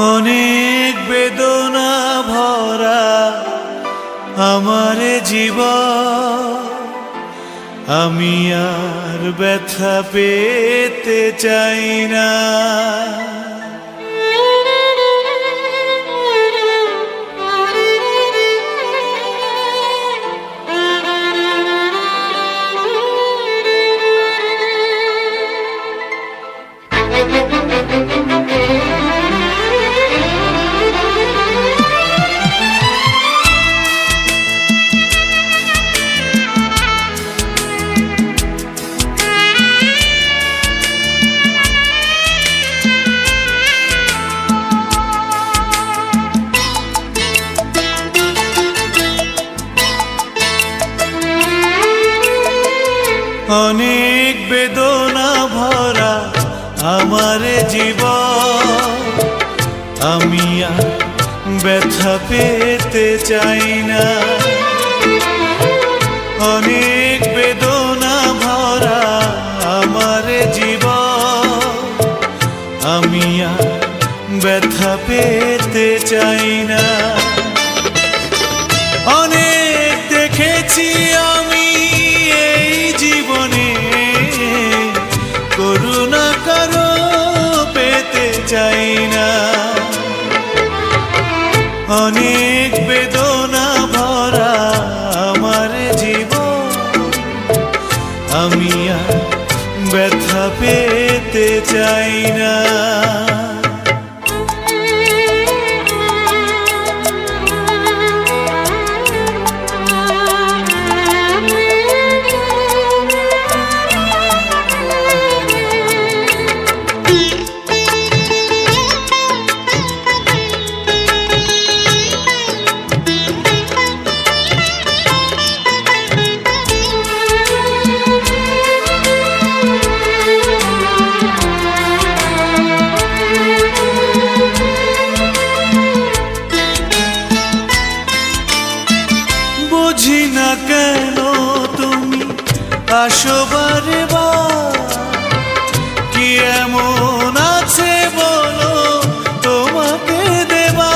অনেক বেদনা ভরা আমার জীবন, আমি আর ব্যথা পেতে চাই না। অনেক বেদনা ভরা আমার জীবন, আমি আর ব্যথা পেতে চাই না। অনেক বেদনা ভরা আমার জীবন, আমি আর ব্যথা পেতে চাই না। অনেক দেখেছি আমি এই জীবনে, করুণা কারো পেতে চাই না। অনেক বেদনা ভরা আমার জীবন, আমি আর ব্যথা পেতে চাই না। বুঝি না কেন তুমি আসো বারে বার, কি এমন আছে বলো তোমাকে দেবা।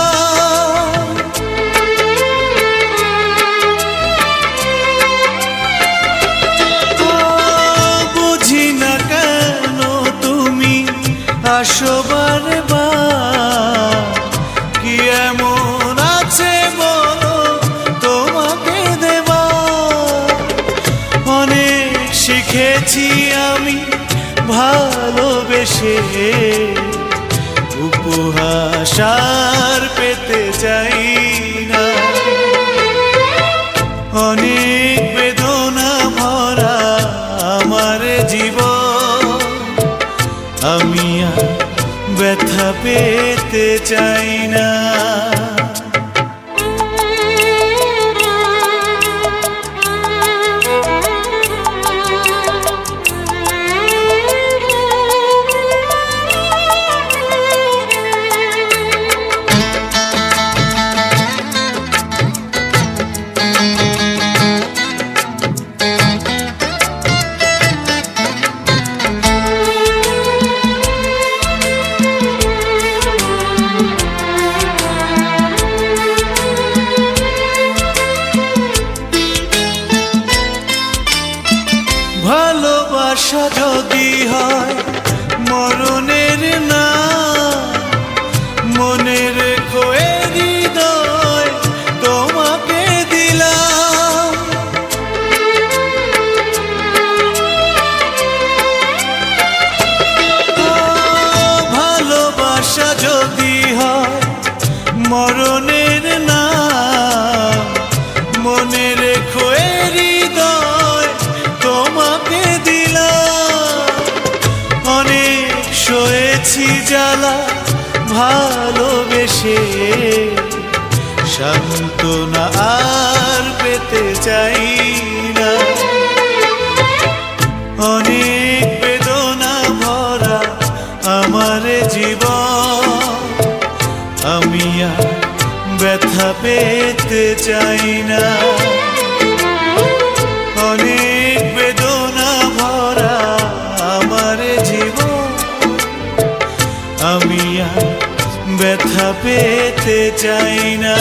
বুঝি না কেন তুমি আসো বারে বার, কি এমন আছে বলো তোমাকে দেবা। অনেক শিখেছি আমি ভালোবেসে, উপহাস আর পেতে চাই না। অনেক বেদনা ভরা আমার জীবন, আমি আর ব্যথা পেতে চাই না। ভালোবাসা যদি হয় মরণের না, মনে রেখো এ হৃদয় তোমাকে দিলাম। ভালোবাসা যদি হয় মরণের না, মনে রেখো এ হৃদয় তোমাকে দিলাম। অনেক সয়েছি জ্বালা ভালোবেসে, সান্ত্বনা আর পেতে চাই না। অনেক বেদনা ভরা আমার জীবন, আমি আর ব্যথা পেতে চাই না। অনেক বেদনা ভরা আমার জীবন, আমি আর ব্যথা যেতে চাই না।